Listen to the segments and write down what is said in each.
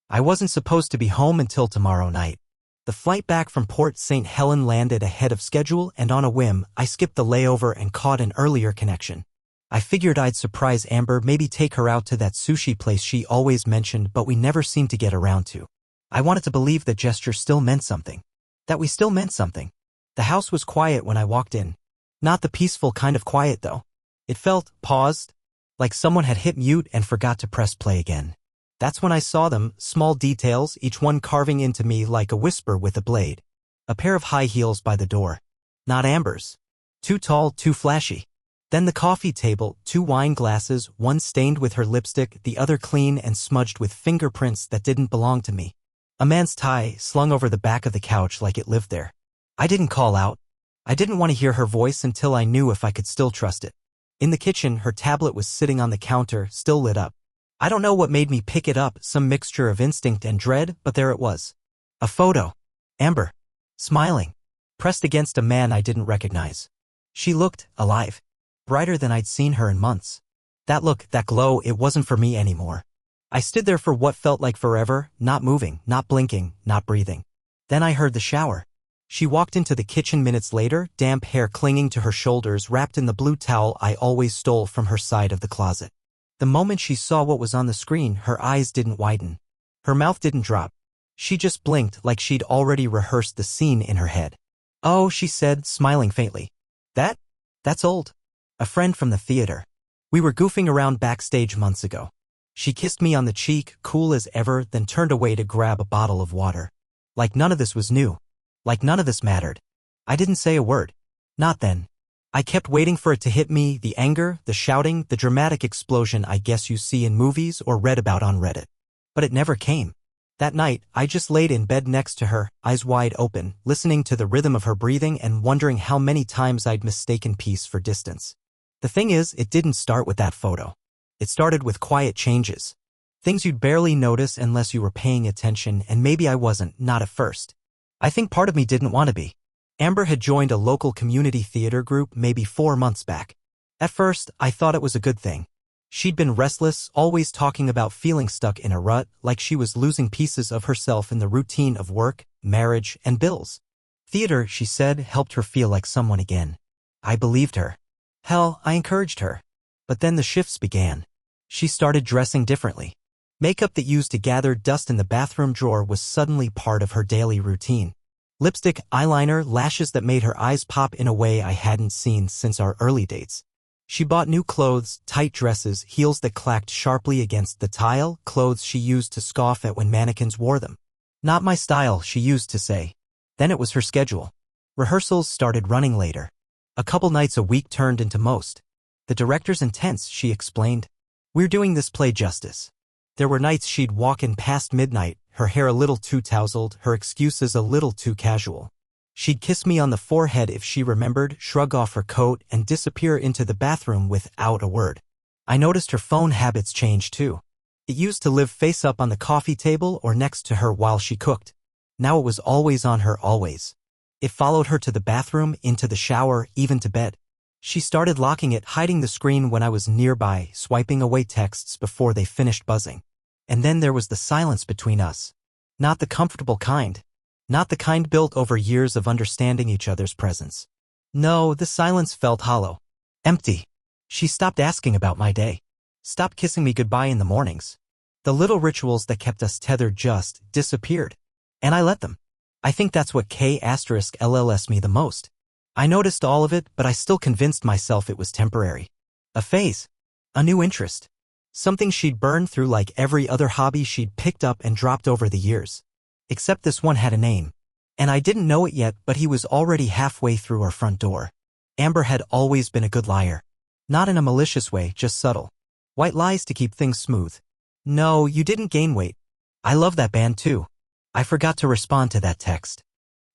I wasn't supposed to be home until tomorrow night. The flight back from Port St. Helen landed ahead of schedule, and on a whim, I skipped the layover and caught an earlier connection. I figured I'd surprise Amber, maybe take her out to that sushi place she always mentioned, but we never seemed to get around to. I wanted to believe that gesture still meant something. That we still meant something. The house was quiet when I walked in. Not the peaceful kind of quiet, though. It felt paused, like someone had hit mute and forgot to press play again. That's when I saw them, small details, each one carving into me like a whisper with a blade. A pair of high heels by the door. Not Amber's. Too tall, too flashy. Then the coffee table, 2 wine glasses, one stained with her lipstick, the other clean and smudged with fingerprints that didn't belong to me. A man's tie slung over the back of the couch like it lived there. I didn't call out. I didn't want to hear her voice until I knew if I could still trust it. In the kitchen, her tablet was sitting on the counter, still lit up. I don't know what made me pick it up, some mixture of instinct and dread, but there it was. A photo. Amber. Smiling. Pressed against a man I didn't recognize. She looked alive. Brighter than I'd seen her in months. That look, that glow, it wasn't for me anymore. I stood there for what felt like forever, not moving, not blinking, not breathing. Then I heard the shower. She walked into the kitchen minutes later, damp hair clinging to her shoulders, wrapped in the blue towel I always stole from her side of the closet. The moment she saw what was on the screen, her eyes didn't widen. Her mouth didn't drop. She just blinked like she'd already rehearsed the scene in her head. "Oh," she said, smiling faintly. That's old. A friend from the theater. We were goofing around backstage months ago." She kissed me on the cheek, cool as ever, then turned away to grab a bottle of water. Like none of this was new. Like none of this mattered. I didn't say a word. Not then. I kept waiting for it to hit me, the anger, the shouting, the dramatic explosion I guess you see in movies or read about on Reddit. But it never came. That night, I just laid in bed next to her, eyes wide open, listening to the rhythm of her breathing and wondering how many times I'd mistaken peace for distance. The thing is, it didn't start with that photo. It started with quiet changes. Things you'd barely notice unless you were paying attention, and maybe I wasn't, not at first. I think part of me didn't want to be. Amber had joined a local community theater group maybe 4 months back. At first, I thought it was a good thing. She'd been restless, always talking about feeling stuck in a rut, like she was losing pieces of herself in the routine of work, marriage, and bills. Theater, she said, helped her feel like someone again. I believed her. Hell, I encouraged her. But then the shifts began. She started dressing differently. Makeup that used to gather dust in the bathroom drawer was suddenly part of her daily routine. Lipstick, eyeliner, lashes that made her eyes pop in a way I hadn't seen since our early dates. She bought new clothes, tight dresses, heels that clacked sharply against the tile, clothes she used to scoff at when mannequins wore them. Not my style, she used to say. Then it was her schedule. Rehearsals started running later. A couple nights a week turned into most. The director's intense, she explained. We're doing this play justice. There were nights she'd walk in past midnight, her hair a little too tousled, her excuses a little too casual. She'd kiss me on the forehead if she remembered, shrug off her coat, and disappear into the bathroom without a word. I noticed her phone habits changed too. It used to live face up on the coffee table or next to her while she cooked. Now it was always on her, always. It followed her to the bathroom, into the shower, even to bed. She started locking it, hiding the screen when I was nearby, swiping away texts before they finished buzzing. And then there was the silence between us. Not the comfortable kind. Not the kind built over years of understanding each other's presence. No, the silence felt hollow. Empty. She stopped asking about my day. Stopped kissing me goodbye in the mornings. The little rituals that kept us tethered just disappeared. And I let them. I think that's what K*LLS me the most. I noticed all of it, but I still convinced myself it was temporary. A phase. A new interest. Something she'd burned through like every other hobby she'd picked up and dropped over the years. Except this one had a name. And I didn't know it yet, but he was already halfway through our front door. Amber had always been a good liar. Not in a malicious way, just subtle. White lies to keep things smooth. No, you didn't gain weight. I love that band too. I forgot to respond to that text.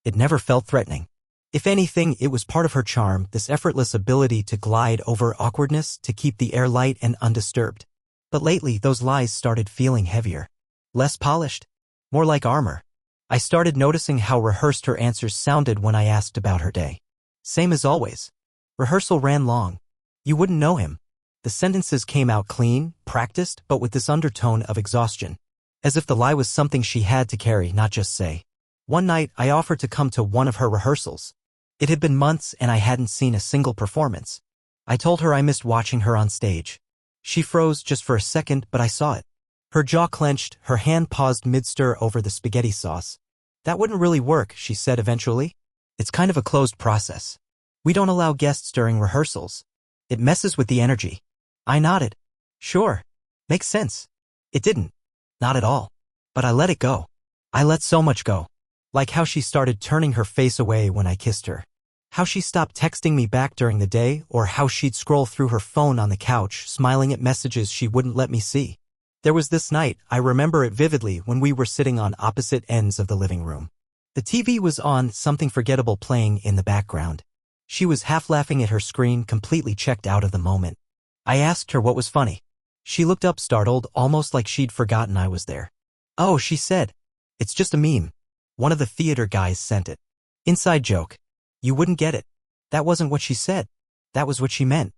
It never felt threatening. If anything, it was part of her charm, this effortless ability to glide over awkwardness, to keep the air light and undisturbed. But lately, those lies started feeling heavier. Less polished. More like armor. I started noticing how rehearsed her answers sounded when I asked about her day. Same as always. Rehearsal ran long. You wouldn't know him. The sentences came out clean, practiced, but with this undertone of exhaustion. as if the lie was something she had to carry, not just say. One night, I offered to come to one of her rehearsals. It had been months and I hadn't seen a single performance. I told her I missed watching her on stage. She froze just for a second, but I saw it. Her jaw clenched, her hand paused mid-stir over the spaghetti sauce. That wouldn't really work, she said eventually. It's kind of a closed process. We don't allow guests during rehearsals. It messes with the energy. I nodded. Sure. Makes sense. It didn't. Not at all. But I let it go. I let so much go. Like how she started turning her face away when I kissed her. How she stopped texting me back during the day, or how she'd scroll through her phone on the couch, smiling at messages she wouldn't let me see. There was this night, I remember it vividly, when we were sitting on opposite ends of the living room. The TV was on, something forgettable playing in the background. She was half laughing at her screen, completely checked out of the moment. I asked her what was funny. She looked up startled, almost like she'd forgotten I was there. Oh, she said. It's just a meme. One of the theater guys sent it. Inside joke. You wouldn't get it. That wasn't what she said. That was what she meant.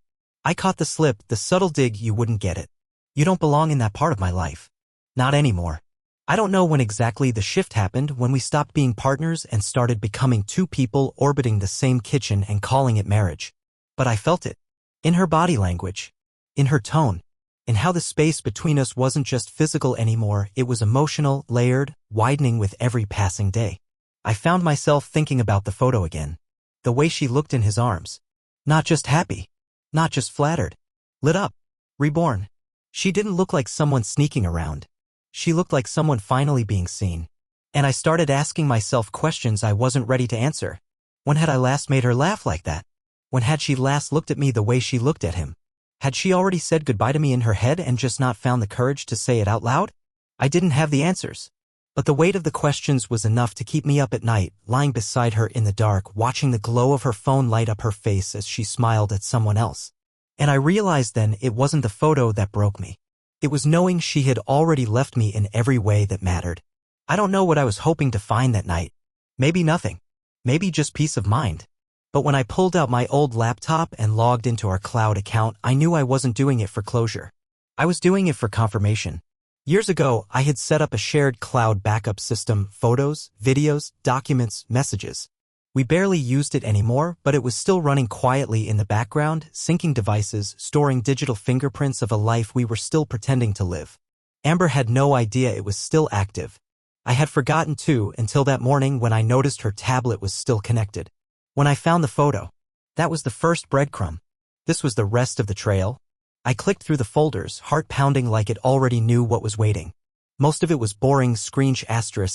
I caught the slip, the subtle dig, you wouldn't get it. You don't belong in that part of my life. Not anymore. I don't know when exactly the shift happened, when we stopped being partners and started becoming two people orbiting the same kitchen and calling it marriage. But I felt it. In her body language. In her tone. In how the space between us wasn't just physical anymore, it was emotional, layered, widening with every passing day. I found myself thinking about the photo again. The way she looked in his arms. Not just happy. Not just flattered. Lit up. Reborn. She didn't look like someone sneaking around. She looked like someone finally being seen. And I started asking myself questions I wasn't ready to answer. When had I last made her laugh like that? When had she last looked at me the way she looked at him? Had she already said goodbye to me in her head and just not found the courage to say it out loud? I didn't have the answers. But the weight of the questions was enough to keep me up at night, lying beside her in the dark, watching the glow of her phone light up her face as she smiled at someone else. And I realized then it wasn't the photo that broke me. It was knowing she had already left me in every way that mattered. I don't know what I was hoping to find that night. Maybe nothing. Maybe just peace of mind. But when I pulled out my old laptop and logged into our cloud account, I knew I wasn't doing it for closure. I was doing it for confirmation. Years ago, I had set up a shared cloud backup system, photos, videos, documents, messages. We barely used it anymore, but it was still running quietly in the background, syncing devices, storing digital fingerprints of a life we were still pretending to live. Amber had no idea it was still active. I had forgotten too until that morning when I noticed her tablet was still connected. When I found the photo, that was the first breadcrumb. This was the rest of the trail. I clicked through the folders, heart pounding like it already knew what was waiting. Most of it was boring screensh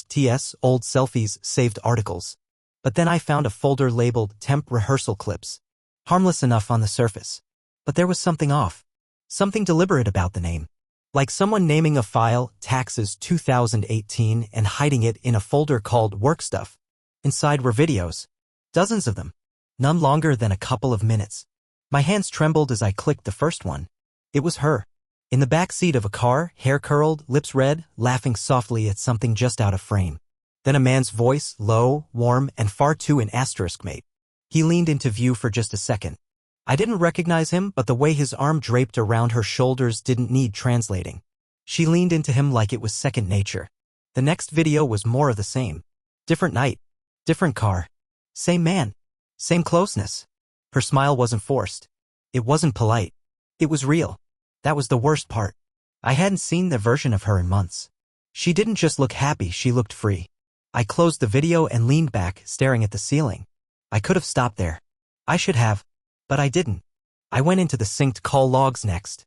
* TS, old selfies, saved articles. But then I found a folder labeled Temp Rehearsal Clips. Harmless enough on the surface. But there was something off. Something deliberate about the name. Like someone naming a file, Taxes 2018, and hiding it in a folder called Work Stuff. Inside were videos. Dozens of them. None longer than a couple of minutes. My hands trembled as I clicked the first one. It was her. In the back seat of a car, hair curled, lips red, laughing softly at something just out of frame. Then a man's voice, low, warm, and far too an asterisk mate. He leaned into view for just a second. I didn't recognize him, but the way his arm draped around her shoulders didn't need translating. She leaned into him like it was second nature. The next video was more of the same. Different night. Different car. Same man. Same closeness. Her smile wasn't forced. It wasn't polite. It was real. That was the worst part. I hadn't seen the version of her in months. She didn't just look happy, she looked free. I closed the video and leaned back, staring at the ceiling. I could have stopped there. I should have. But I didn't. I went into the synced call logs next.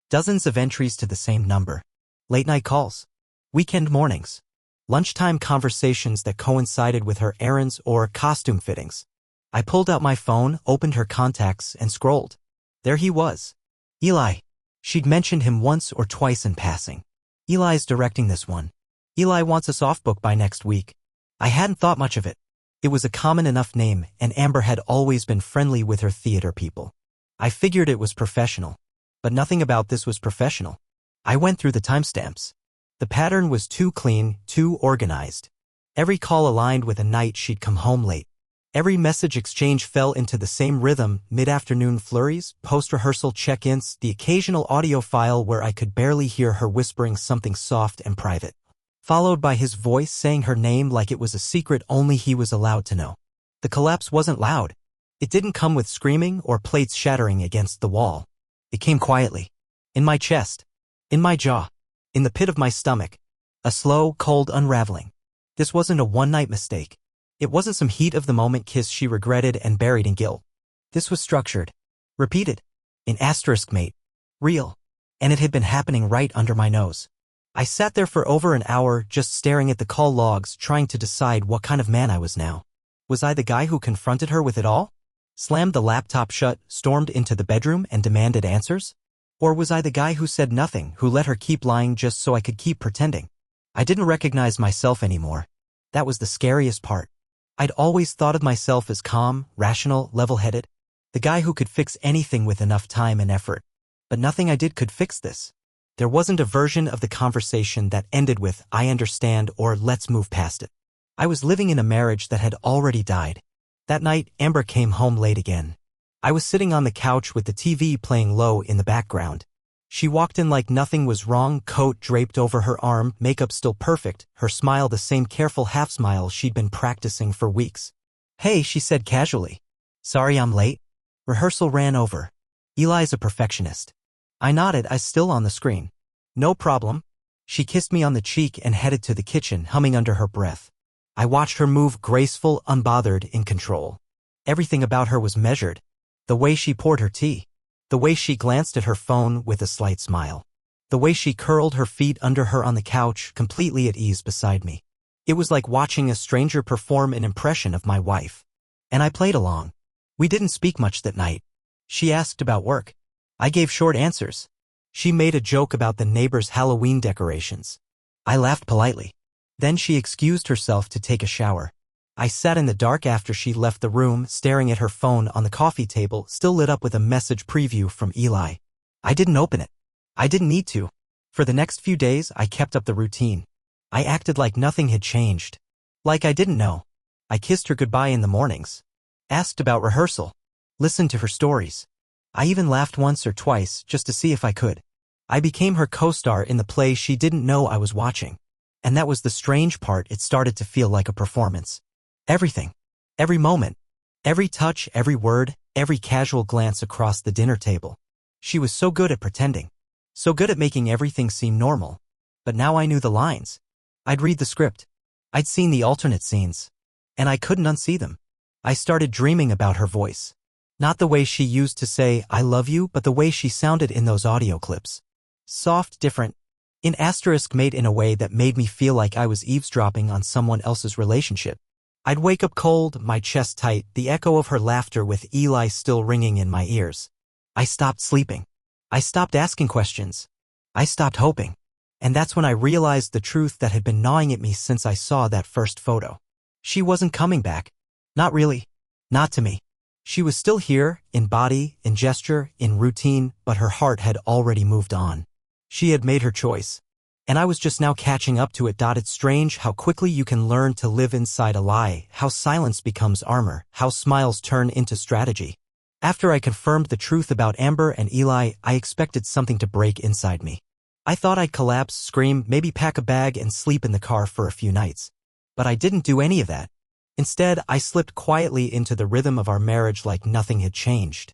Dozens of entries to the same number. Late night calls. Weekend mornings. Lunchtime conversations that coincided with her errands or costume fittings. I pulled out my phone, opened her contacts, and scrolled. There he was. Eli. She'd mentioned him once or twice in passing. Eli's directing this one. Eli wants us off book by next week. I hadn't thought much of it. It was a common enough name, and Amber had always been friendly with her theater people. I figured it was professional. But nothing about this was professional. I went through the timestamps. The pattern was too clean, too organized. Every call aligned with a night she'd come home late. Every message exchange fell into the same rhythm, mid-afternoon flurries, post-rehearsal check-ins, the occasional audio file where I could barely hear her whispering something soft and private. followed by his voice saying her name like it was a secret only he was allowed to know. The collapse wasn't loud. It didn't come with screaming or plates shattering against the wall. It came quietly. In my chest. In my jaw. In the pit of my stomach. A slow, cold unraveling. This wasn't a one-night mistake. It wasn't some heat-of-the-moment kiss she regretted and buried in guilt. This was structured. Repeated. In asterisk mate. Real. And it had been happening right under my nose. I sat there for over an hour just staring at the call logs, trying to decide what kind of man I was now. Was I the guy who confronted her with it all? Slammed the laptop shut, stormed into the bedroom, and demanded answers? Or was I the guy who said nothing, who let her keep lying just so I could keep pretending? I didn't recognize myself anymore. That was the scariest part. I'd always thought of myself as calm, rational, level-headed. The guy who could fix anything with enough time and effort. But nothing I did could fix this. There wasn't a version of the conversation that ended with, "I understand," or "let's move past it." I was living in a marriage that had already died. That night, Amber came home late again. I was sitting on the couch with the TV playing low in the background. She walked in like nothing was wrong, coat draped over her arm, makeup still perfect, her smile the same careful half-smile she'd been practicing for weeks. "Hey," she said casually. "Sorry I'm late. Rehearsal ran over. Eli's a perfectionist." I nodded, eyes still on the screen. "No problem." She kissed me on the cheek and headed to the kitchen, humming under her breath. I watched her move, graceful, unbothered, in control. Everything about her was measured. The way she poured her tea. The way she glanced at her phone with a slight smile. The way she curled her feet under her on the couch, completely at ease beside me. It was like watching a stranger perform an impression of my wife. And I played along. We didn't speak much that night. She asked about work. I gave short answers. She made a joke about the neighbor's Halloween decorations. I laughed politely. Then she excused herself to take a shower. I sat in the dark after she left the room, staring at her phone on the coffee table, still lit up with a message preview from Eli. I didn't open it. I didn't need to. For the next few days, I kept up the routine. I acted like nothing had changed. Like I didn't know. I kissed her goodbye in the mornings. Asked about rehearsal. Listened to her stories. I even laughed once or twice just to see if I could. I became her co-star in the play she didn't know I was watching. And that was the strange part, it started to feel like a performance. Everything. Every moment. Every touch, every word, every casual glance across the dinner table. She was so good at pretending. So good at making everything seem normal. But now I knew the lines. I'd read the script. I'd seen the alternate scenes. And I couldn't unsee them. I started dreaming about her voice. Not the way she used to say, "I love you," but the way she sounded in those audio clips. Soft, different. In asterisk mate in a way that made me feel like I was eavesdropping on someone else's relationship. I'd wake up cold, my chest tight, the echo of her laughter with Eli still ringing in my ears. I stopped sleeping. I stopped asking questions. I stopped hoping. And that's when I realized the truth that had been gnawing at me since I saw that first photo. She wasn't coming back. Not really. Not to me. She was still here, in body, in gesture, in routine, but her heart had already moved on. She had made her choice. And I was just now catching up to it. It's strange how quickly you can learn to live inside a lie, how silence becomes armor, how smiles turn into strategy. After I confirmed the truth about Amber and Eli, I expected something to break inside me. I thought I'd collapse, scream, maybe pack a bag and sleep in the car for a few nights. But I didn't do any of that. Instead, I slipped quietly into the rhythm of our marriage like nothing had changed.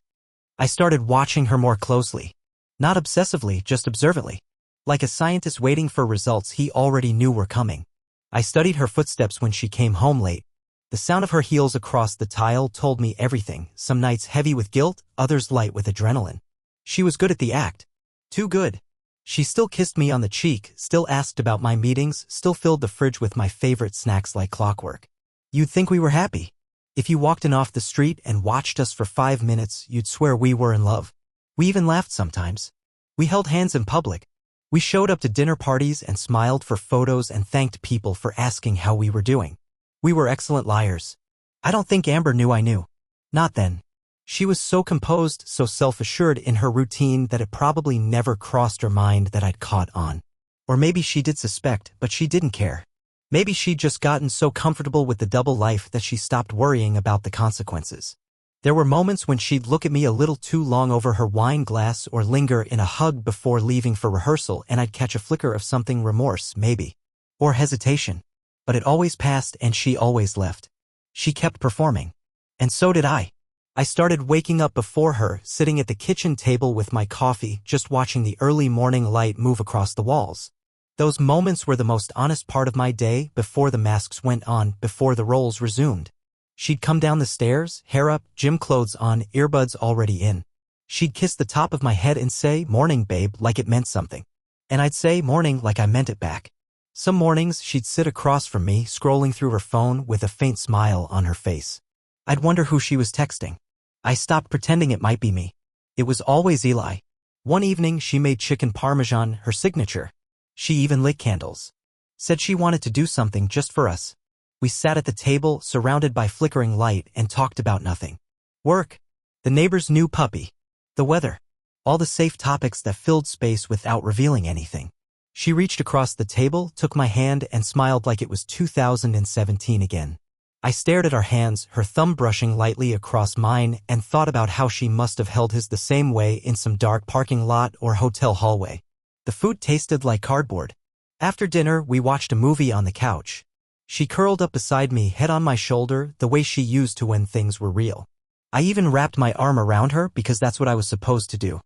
I started watching her more closely. Not obsessively, just observantly. Like a scientist waiting for results he already knew were coming. I studied her footsteps when she came home late. The sound of her heels across the tile told me everything, some nights heavy with guilt, others light with adrenaline. She was good at the act. Too good. She still kissed me on the cheek, still asked about my meetings, still filled the fridge with my favorite snacks like clockwork. You'd think we were happy. If you walked in off the street and watched us for 5 minutes, you'd swear we were in love. We even laughed sometimes. We held hands in public. We showed up to dinner parties and smiled for photos and thanked people for asking how we were doing. We were excellent liars. I don't think Amber knew I knew. Not then. She was so composed, so self-assured in her routine that it probably never crossed her mind that I'd caught on. Or maybe she did suspect, but she didn't care. Maybe she'd just gotten so comfortable with the double life that she stopped worrying about the consequences. There were moments when she'd look at me a little too long over her wine glass or linger in a hug before leaving for rehearsal, and I'd catch a flicker of something, remorse, maybe. or hesitation. But it always passed and she always left. She kept performing. And so did I. I started waking up before her, sitting at the kitchen table with my coffee, just watching the early morning light move across the walls. Those moments were the most honest part of my day, before the masks went on, before the roles resumed. She'd come down the stairs, hair up, gym clothes on, earbuds already in. She'd kiss the top of my head and say, "Morning, babe," like it meant something. And I'd say, "Morning," like I meant it back. Some mornings, she'd sit across from me, scrolling through her phone with a faint smile on her face. I'd wonder who she was texting. I stopped pretending it might be me. It was always Eli. One evening, she made chicken parmesan her signature. She even lit candles. Said she wanted to do something just for us. We sat at the table, surrounded by flickering light, and talked about nothing. Work. The neighbor's new puppy. The weather. All the safe topics that filled space without revealing anything. She reached across the table, took my hand, and smiled like it was 2017 again. I stared at our hands, her thumb brushing lightly across mine, and thought about how she must have held his the same way in some dark parking lot or hotel hallway. The food tasted like cardboard. After dinner, we watched a movie on the couch. She curled up beside me, head on my shoulder, the way she used to when things were real. I even wrapped my arm around her because that's what I was supposed to do.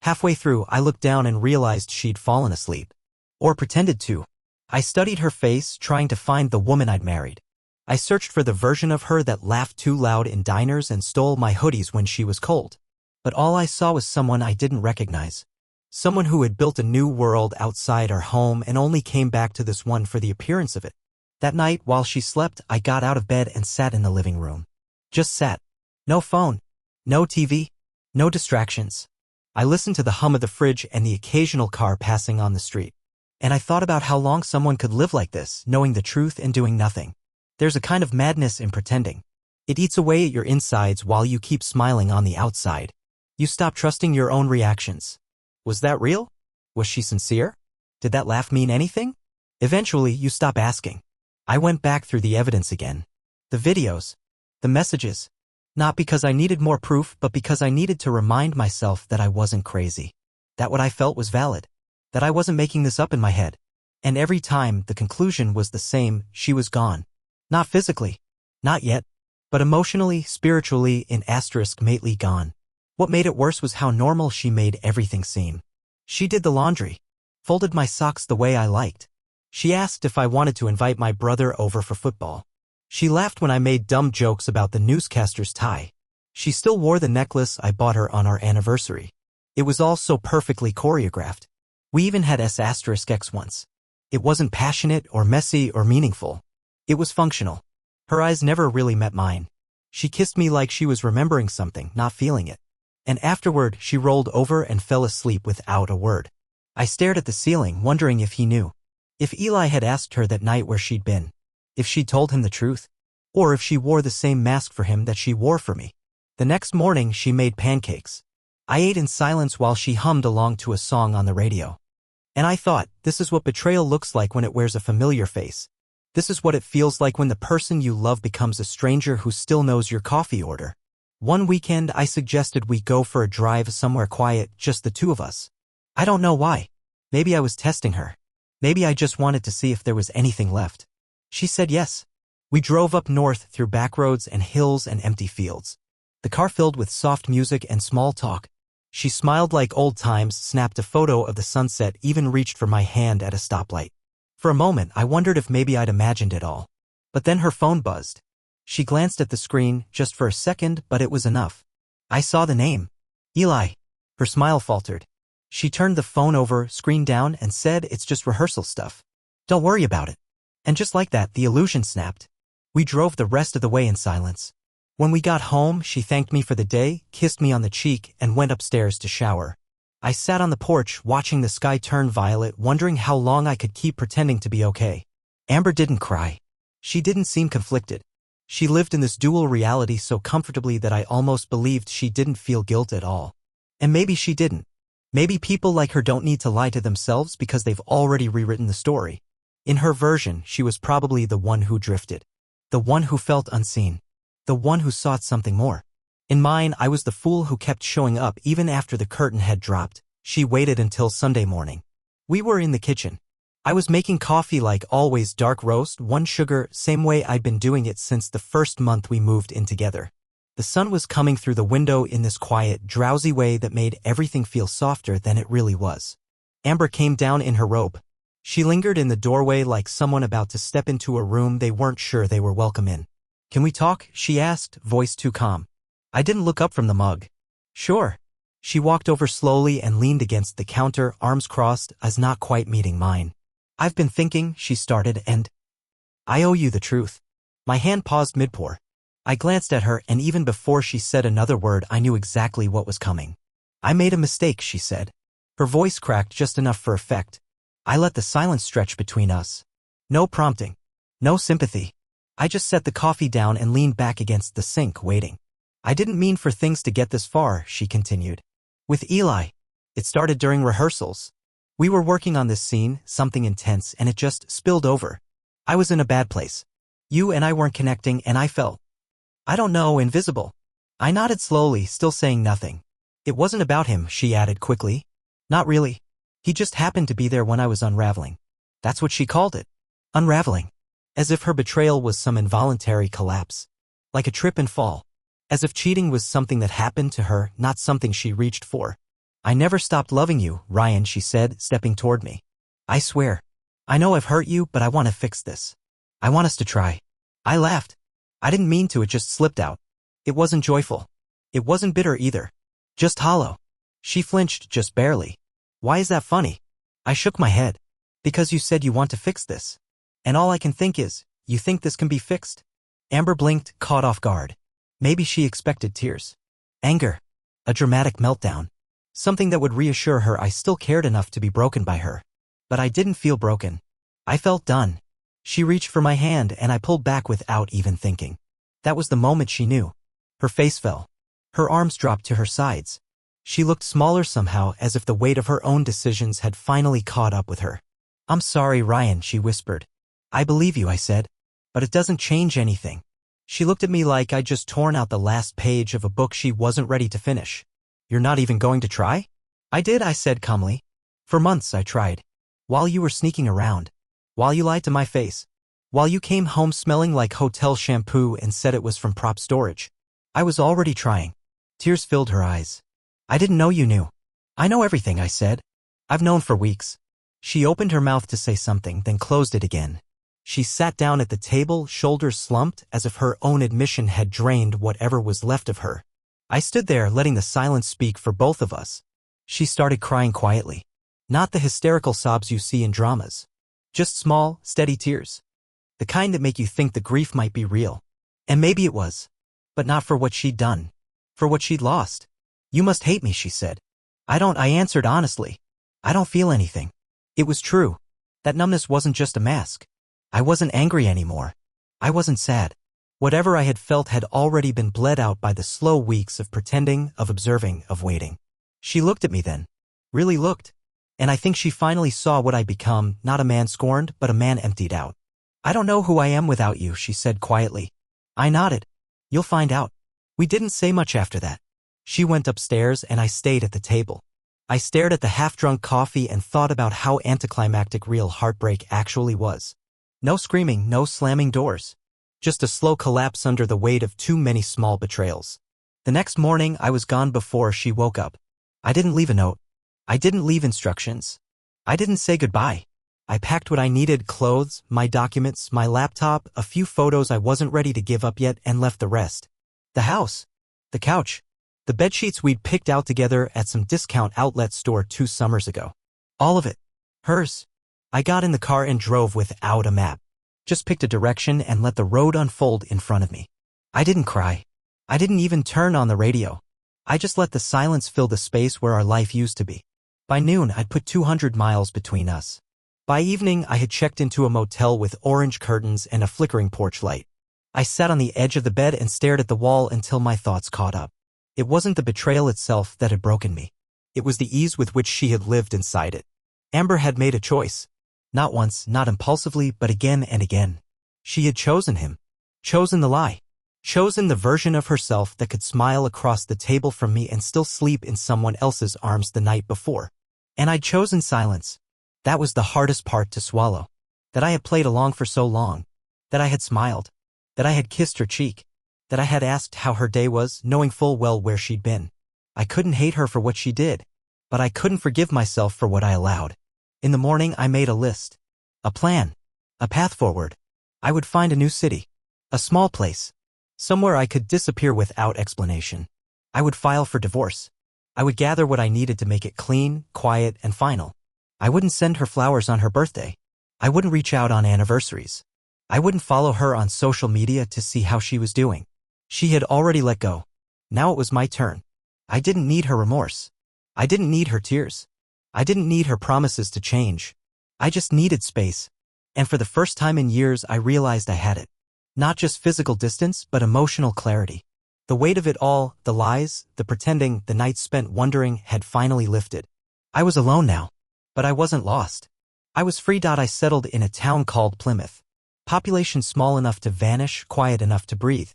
Halfway through, I looked down and realized she'd fallen asleep. Or pretended to. I studied her face, trying to find the woman I'd married. I searched for the version of her that laughed too loud in diners and stole my hoodies when she was cold. But all I saw was someone I didn't recognize. Someone who had built a new world outside our home and only came back to this one for the appearance of it. That night, while she slept, I got out of bed and sat in the living room. Just sat. No phone. No TV. No distractions. I listened to the hum of the fridge and the occasional car passing on the street. And I thought about how long someone could live like this, knowing the truth and doing nothing. There's a kind of madness in pretending. It eats away at your insides while you keep smiling on the outside. You stop trusting your own reactions. Was that real? Was she sincere? Did that laugh mean anything? Eventually, you stop asking. I went back through the evidence again. The videos. The messages. Not because I needed more proof, but because I needed to remind myself that I wasn't crazy. That what I felt was valid. That I wasn't making this up in my head. And every time, the conclusion was the same: she was gone. Not physically. Not yet. But emotionally, spiritually, in asterisk mately gone. What made it worse was how normal she made everything seem. She did the laundry. Folded my socks the way I liked. She asked if I wanted to invite my brother over for football. She laughed when I made dumb jokes about the newscaster's tie. She still wore the necklace I bought her on our anniversary. It was all so perfectly choreographed. We even had S*X once. It wasn't passionate or messy or meaningful. It was functional. Her eyes never really met mine. She kissed me like she was remembering something, not feeling it. And afterward, she rolled over and fell asleep without a word. I stared at the ceiling, wondering if he knew. If Eli had asked her that night where she'd been. If she'd told him the truth. Or if she wore the same mask for him that she wore for me. The next morning, she made pancakes. I ate in silence while she hummed along to a song on the radio. And I thought, this is what betrayal looks like when it wears a familiar face. This is what it feels like when the person you love becomes a stranger who still knows your coffee order. One weekend, I suggested we go for a drive somewhere quiet, just the two of us. I don't know why. Maybe I was testing her. Maybe I just wanted to see if there was anything left. She said yes. We drove up north through back roads and hills and empty fields. The car filled with soft music and small talk. She smiled like old times, snapped a photo of the sunset, even reached for my hand at a stoplight. For a moment, I wondered if maybe I'd imagined it all. But then her phone buzzed. She glanced at the screen, just for a second, but it was enough. I saw the name. Eli. Her smile faltered. She turned the phone over, screen down, and said, "It's just rehearsal stuff. Don't worry about it." And just like that, the illusion snapped. We drove the rest of the way in silence. When we got home, she thanked me for the day, kissed me on the cheek, and went upstairs to shower. I sat on the porch, watching the sky turn violet, wondering how long I could keep pretending to be okay. Amber didn't cry. She didn't seem conflicted. She lived in this dual reality so comfortably that I almost believed she didn't feel guilt at all. And maybe she didn't. Maybe people like her don't need to lie to themselves because they've already rewritten the story. In her version, she was probably the one who drifted. The one who felt unseen. The one who sought something more. In mine, I was the fool who kept showing up even after the curtain had dropped. She waited until Sunday morning. We were in the kitchen. I was making coffee like always, dark roast, one sugar, same way I'd been doing it since the first month we moved in together. The sun was coming through the window in this quiet, drowsy way that made everything feel softer than it really was. Amber came down in her robe. She lingered in the doorway like someone about to step into a room they weren't sure they were welcome in. "Can we talk?" she asked, voice too calm. I didn't look up from the mug. "Sure." She walked over slowly and leaned against the counter, arms crossed, as not quite meeting mine. "I've been thinking," she started, "and I owe you the truth." My hand paused mid-pour. I glanced at her, and even before she said another word, I knew exactly what was coming. "I made a mistake," she said. Her voice cracked just enough for effect. I let the silence stretch between us. No prompting. No sympathy. I just set the coffee down and leaned back against the sink, waiting. "I didn't mean for things to get this far," she continued. "With Eli. It started during rehearsals. We were working on this scene, something intense, and it just spilled over. I was in a bad place. You and I weren't connecting, and I felt, I don't know, invisible." I nodded slowly, still saying nothing. "It wasn't about him," she added quickly. "Not really. He just happened to be there when I was unraveling." That's what she called it. Unraveling. As if her betrayal was some involuntary collapse. Like a trip and fall. As if cheating was something that happened to her, not something she reached for. "I never stopped loving you, Ryan," she said, stepping toward me. "I swear. I know I've hurt you, but I want to fix this. I want us to try." I laughed. I didn't mean to, it just slipped out. It wasn't joyful. It wasn't bitter either. Just hollow. She flinched, just barely. "Why is that funny?" I shook my head. "Because you said you want to fix this. And all I can think is, you think this can be fixed?" Amber blinked, caught off guard. Maybe she expected tears. Anger. A dramatic meltdown. Something that would reassure her I still cared enough to be broken by her. But I didn't feel broken. I felt done. She reached for my hand and I pulled back without even thinking. That was the moment she knew. Her face fell. Her arms dropped to her sides. She looked smaller somehow, as if the weight of her own decisions had finally caught up with her. "I'm sorry, Ryan," she whispered. "I believe you," I said. "But it doesn't change anything." She looked at me like I'd just torn out the last page of a book she wasn't ready to finish. "You're not even going to try?" "I did," I said calmly. "For months I tried. While you were sneaking around. While you lied to my face. While you came home smelling like hotel shampoo and said it was from prop storage. I was already trying." Tears filled her eyes. "I didn't know you knew." "I know everything," I said. "I've known for weeks." She opened her mouth to say something, then closed it again. She sat down at the table, shoulders slumped, as if her own admission had drained whatever was left of her. I stood there, letting the silence speak for both of us. She started crying quietly. Not the hysterical sobs you see in dramas. Just small, steady tears. The kind that make you think the grief might be real. And maybe it was. But not for what she'd done. For what she'd lost. "You must hate me," she said. "I don't," I answered honestly. "I don't feel anything." It was true. That numbness wasn't just a mask. I wasn't angry anymore. I wasn't sad. Whatever I had felt had already been bled out by the slow weeks of pretending, of observing, of waiting. She looked at me then. Really looked. And I think she finally saw what I'd become, not a man scorned, but a man emptied out. "I don't know who I am without you," she said quietly. I nodded. "You'll find out." We didn't say much after that. She went upstairs and I stayed at the table. I stared at the half-drunk coffee and thought about how anticlimactic real heartbreak actually was. No screaming, no slamming doors. Just a slow collapse under the weight of too many small betrayals. The next morning I was gone before she woke up. I didn't leave a note. I didn't leave instructions. I didn't say goodbye. I packed what I needed: clothes, my documents, my laptop, a few photos I wasn't ready to give up yet, and left the rest. The house. The couch. The bedsheets we'd picked out together at some discount outlet store 2 summers ago. All of it. Hers. I got in the car and drove without a map. Just picked a direction and let the road unfold in front of me. I didn't cry. I didn't even turn on the radio. I just let the silence fill the space where our life used to be. By noon, I'd put 200 miles between us. By evening, I had checked into a motel with orange curtains and a flickering porch light. I sat on the edge of the bed and stared at the wall until my thoughts caught up. It wasn't the betrayal itself that had broken me. It was the ease with which she had lived inside it. Amber had made a choice. Not once, not impulsively, but again and again. She had chosen him. Chosen the lie. Chosen the version of herself that could smile across the table from me and still sleep in someone else's arms the night before. And I'd chosen silence. That was the hardest part to swallow. That I had played along for so long. That I had smiled. That I had kissed her cheek. That I had asked how her day was, knowing full well where she'd been. I couldn't hate her for what she did. But I couldn't forgive myself for what I allowed. In the morning I made a list. A plan. A path forward. I would find a new city. A small place. Somewhere I could disappear without explanation. I would file for divorce. I would gather what I needed to make it clean, quiet, and final. I wouldn't send her flowers on her birthday. I wouldn't reach out on anniversaries. I wouldn't follow her on social media to see how she was doing. She had already let go. Now it was my turn. I didn't need her remorse. I didn't need her tears. I didn't need her promises to change. I just needed space. And for the first time in years I realized I had it. Not just physical distance, but emotional clarity. The weight of it all, the lies, the pretending, the nights spent wondering, had finally lifted. I was alone now. But I wasn't lost. I was free. I settled in a town called Plymouth. Population small enough to vanish, quiet enough to breathe.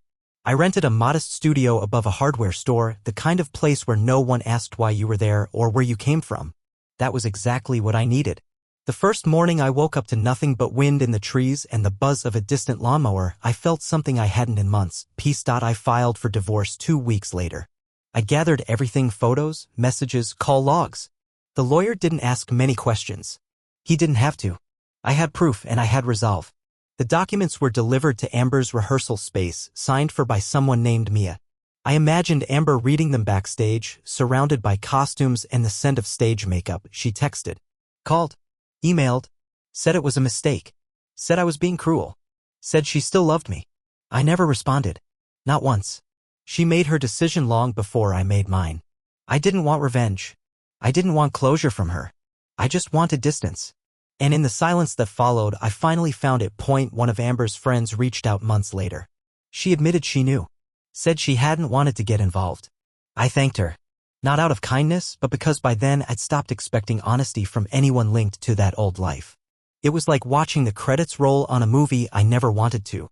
I rented a modest studio above a hardware store, the kind of place where no one asked why you were there or where you came from. That was exactly what I needed. The first morning I woke up to nothing but wind in the trees and the buzz of a distant lawnmower. I felt something I hadn't in months. Peace. I filed for divorce 2 weeks later. I gathered everything: photos, messages, call logs. The lawyer didn't ask many questions. He didn't have to. I had proof and I had resolve. The documents were delivered to Amber's rehearsal space, signed for by someone named Mia. I imagined Amber reading them backstage, surrounded by costumes and the scent of stage makeup. She texted, called, emailed, said it was a mistake, said I was being cruel, said she still loved me. I never responded. Not once. She made her decision long before I made mine. I didn't want revenge. I didn't want closure from her. I just wanted distance. And in the silence that followed, I finally found it. One of Amber's friends reached out months later. She admitted she knew. Said she hadn't wanted to get involved. I thanked her. Not out of kindness, but because by then I'd stopped expecting honesty from anyone linked to that old life. It was like watching the credits roll on a movie I never wanted to.